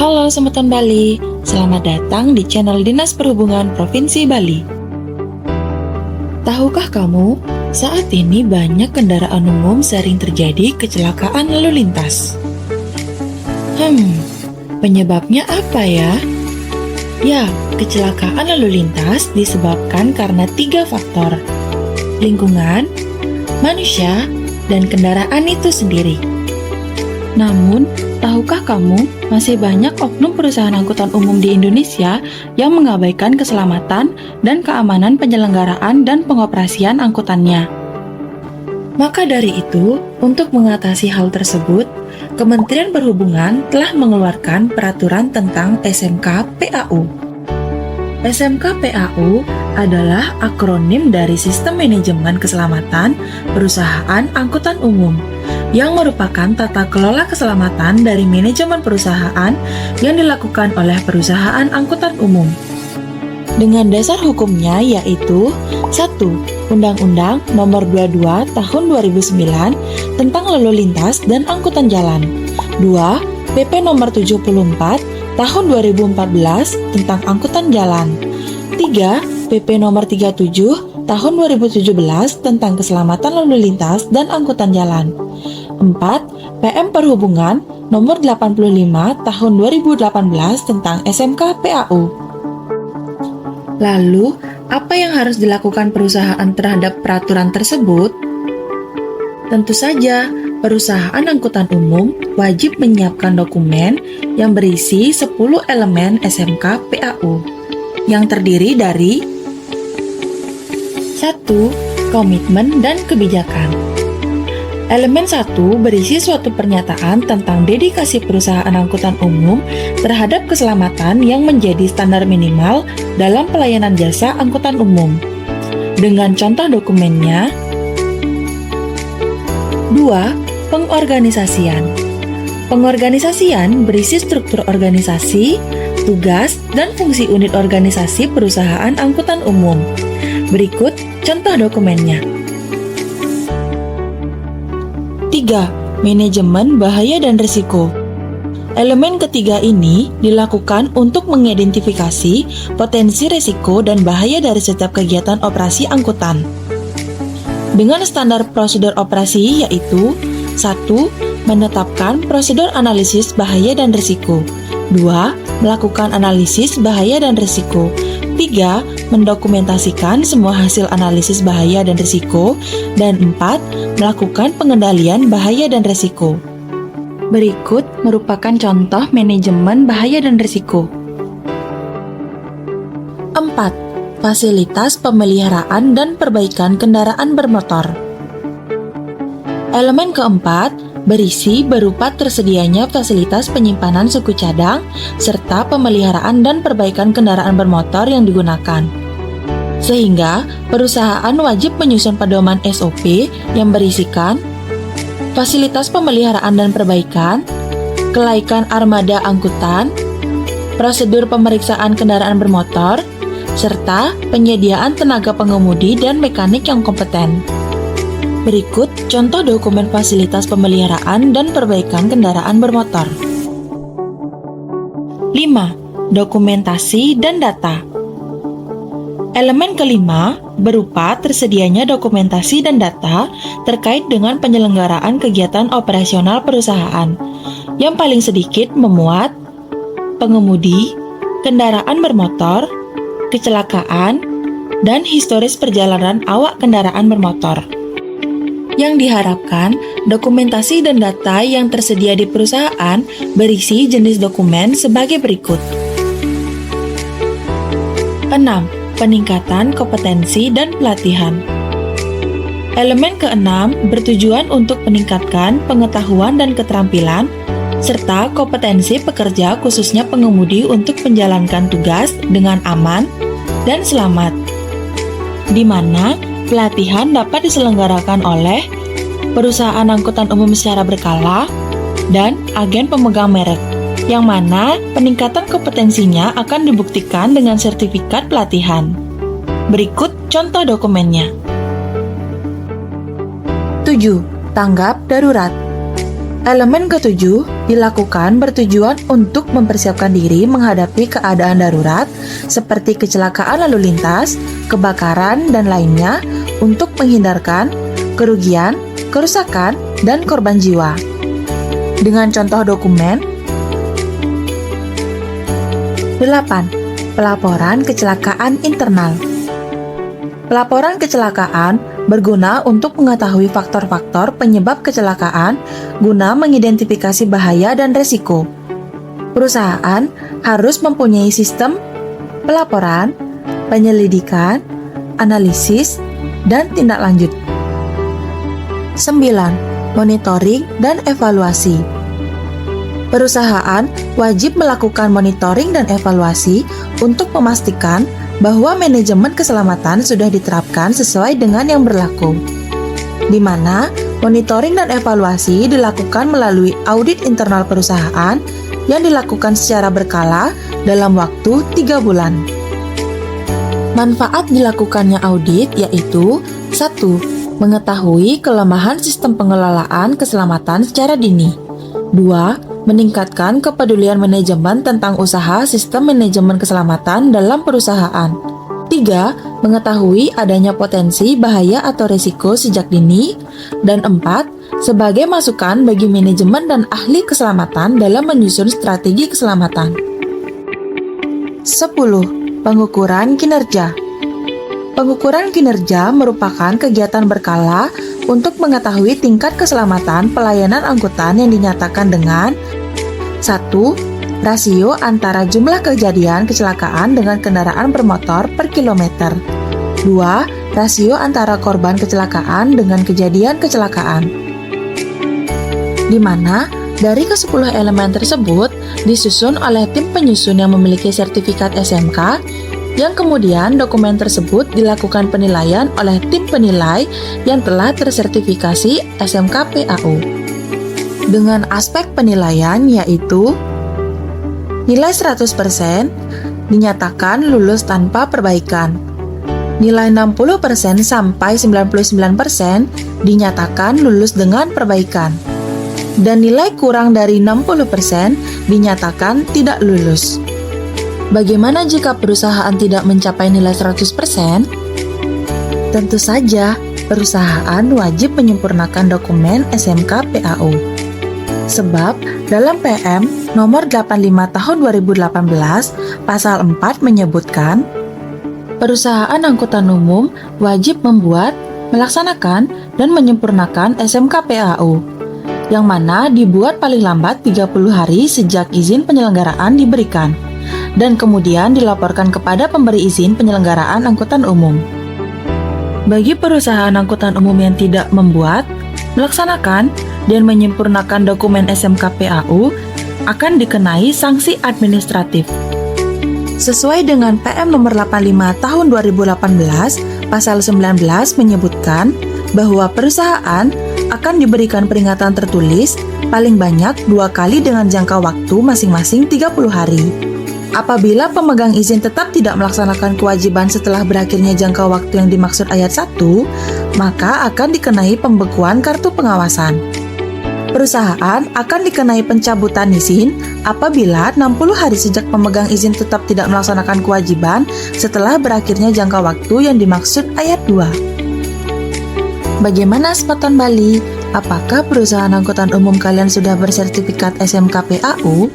Halo Semeton Bali, selamat datang di channel Dinas Perhubungan Provinsi Bali. Tahukah kamu, saat ini banyak kendaraan umum sering terjadi kecelakaan lalu lintas. Penyebabnya apa ya? Ya, kecelakaan lalu lintas disebabkan karena 3 faktor: lingkungan, manusia, dan kendaraan itu sendiri. Namun, tahukah kamu, masih banyak oknum perusahaan angkutan umum di Indonesia yang mengabaikan keselamatan dan keamanan penyelenggaraan dan pengoperasian angkutannya. Maka dari itu, untuk mengatasi hal tersebut, Kementerian Perhubungan telah mengeluarkan peraturan tentang SMK PAU. SMK PAU adalah akronim dari Sistem Manajemen Keselamatan Perusahaan Angkutan Umum, yang merupakan tata kelola keselamatan dari manajemen perusahaan yang dilakukan oleh perusahaan angkutan umum. Dengan dasar hukumnya yaitu 1. Undang-Undang Nomor 22 Tahun 2009 tentang Lalu Lintas dan Angkutan Jalan. 2. PP Nomor 74 Tahun 2014 tentang Angkutan Jalan. 3. PP Nomor 37 Tahun 2017 tentang Keselamatan Lalu Lintas dan Angkutan Jalan. 4. PM Perhubungan Nomor 85 Tahun 2018 tentang SMK PAU. Lalu, apa yang harus dilakukan perusahaan terhadap peraturan tersebut? Tentu saja, perusahaan angkutan umum wajib menyiapkan dokumen yang berisi 10 elemen SMK PAU, yang terdiri dari 1. Komitmen dan kebijakan. Elemen 1 berisi suatu pernyataan tentang dedikasi perusahaan angkutan umum terhadap keselamatan yang menjadi standar minimal dalam pelayanan jasa angkutan umum. Dengan contoh dokumennya. 2. Pengorganisasian. Pengorganisasian berisi struktur organisasi, tugas, dan fungsi unit organisasi perusahaan angkutan umum. Berikut contoh dokumennya. 3. Manajemen bahaya dan risiko. Elemen ketiga ini dilakukan untuk mengidentifikasi potensi risiko dan bahaya dari setiap kegiatan operasi angkutan. Dengan standar prosedur operasi yaitu 1. Menetapkan prosedur analisis bahaya dan risiko. 2. Melakukan analisis bahaya dan risiko. 3. Mendokumentasikan semua hasil analisis bahaya dan risiko. Dan 4. Melakukan pengendalian bahaya dan risiko. Berikut merupakan contoh manajemen bahaya dan risiko. 4. Fasilitas pemeliharaan dan perbaikan kendaraan bermotor. Elemen keempat berisi berupa tersedianya fasilitas penyimpanan suku cadang serta pemeliharaan dan perbaikan kendaraan bermotor yang digunakan. Sehingga perusahaan wajib menyusun pedoman SOP yang berisikan fasilitas pemeliharaan dan perbaikan, kelaikan armada angkutan, prosedur pemeriksaan kendaraan bermotor, serta penyediaan tenaga pengemudi dan mekanik yang kompeten. Berikut contoh dokumen fasilitas pemeliharaan dan perbaikan kendaraan bermotor. 5. Dokumentasi dan data. Elemen kelima berupa tersedianya dokumentasi dan data terkait dengan penyelenggaraan kegiatan operasional perusahaan, yang paling sedikit memuat pengemudi, kendaraan bermotor, kecelakaan, dan historis perjalanan awak kendaraan bermotor. Yang diharapkan, dokumentasi dan data yang tersedia di perusahaan berisi jenis dokumen sebagai berikut. 6. Peningkatan kompetensi dan pelatihan. Elemen keenam bertujuan untuk meningkatkan pengetahuan dan keterampilan serta kompetensi pekerja khususnya pengemudi untuk menjalankan tugas dengan aman dan selamat, di mana pelatihan dapat diselenggarakan oleh perusahaan angkutan umum secara berkala dan agen pemegang merek, yang mana peningkatan kompetensinya akan dibuktikan dengan sertifikat pelatihan. Berikut contoh dokumennya. 7. Tanggap darurat. Elemen ketujuh dilakukan bertujuan untuk mempersiapkan diri menghadapi keadaan darurat seperti kecelakaan lalu lintas, kebakaran, dan lainnya untuk menghindarkan kerugian, kerusakan, dan korban jiwa. Dengan contoh dokumen 8. Pelaporan kecelakaan internal. Pelaporan kecelakaan berguna untuk mengetahui faktor-faktor penyebab kecelakaan guna mengidentifikasi bahaya dan resiko. Perusahaan harus mempunyai sistem pelaporan, penyelidikan, analisis, dan tindak lanjut. 9. Monitoring dan evaluasi. Perusahaan wajib melakukan monitoring dan evaluasi untuk memastikan bahwa manajemen keselamatan sudah diterapkan sesuai dengan yang berlaku, di mana monitoring dan evaluasi dilakukan melalui audit internal perusahaan yang dilakukan secara berkala dalam waktu 3 bulan. Manfaat dilakukannya audit yaitu 1. Mengetahui kelemahan sistem pengelolaan keselamatan secara dini. 2. Meningkatkan kepedulian manajemen tentang usaha sistem manajemen keselamatan dalam perusahaan. 3. Mengetahui adanya potensi bahaya atau risiko sejak dini. Dan 4. Sebagai masukan bagi manajemen dan ahli keselamatan dalam menyusun strategi keselamatan. 10. Pengukuran kinerja. Pengukuran kinerja merupakan kegiatan berkala untuk mengetahui tingkat keselamatan pelayanan angkutan yang dinyatakan dengan 1. Rasio antara jumlah kejadian kecelakaan dengan kendaraan bermotor per kilometer. 2. Rasio antara korban kecelakaan dengan kejadian kecelakaan. Di mana dari ke-10 elemen tersebut disusun oleh tim penyusun yang memiliki sertifikat SMK, yang kemudian dokumen tersebut dilakukan penilaian oleh tim penilai yang telah tersertifikasi SMK PAU. Dengan aspek penilaian yaitu nilai 100% dinyatakan lulus tanpa perbaikan, nilai 60% sampai 99% dinyatakan lulus dengan perbaikan, dan nilai kurang dari 60% dinyatakan tidak lulus. Bagaimana jika perusahaan tidak mencapai nilai 100%? Tentu saja, perusahaan wajib menyempurnakan dokumen SMK PAU. Sebab dalam PM nomor 85 tahun 2018 pasal 4 menyebutkan perusahaan angkutan umum wajib membuat, melaksanakan, dan menyempurnakan SMK PAU, yang mana dibuat paling lambat 30 hari sejak izin penyelenggaraan diberikan, dan kemudian dilaporkan kepada pemberi izin penyelenggaraan angkutan umum. Bagi perusahaan angkutan umum yang tidak membuat, melaksanakan, dan menyempurnakan dokumen SMK PAU akan dikenai sanksi administratif. Sesuai dengan PM nomor 85 tahun 2018, pasal 19 menyebutkan bahwa perusahaan akan diberikan peringatan tertulis paling banyak 2 kali dengan jangka waktu masing-masing 30 hari. Apabila pemegang izin tetap tidak melaksanakan kewajiban setelah berakhirnya jangka waktu yang dimaksud ayat 1, maka akan dikenai pembekuan kartu pengawasan. Perusahaan akan dikenai pencabutan izin apabila 60 hari sejak pemegang izin tetap tidak melaksanakan kewajiban setelah berakhirnya jangka waktu yang dimaksud ayat 2. Bagaimana Sepaton Bali? Apakah perusahaan angkutan umum kalian sudah bersertifikat SMK PAU?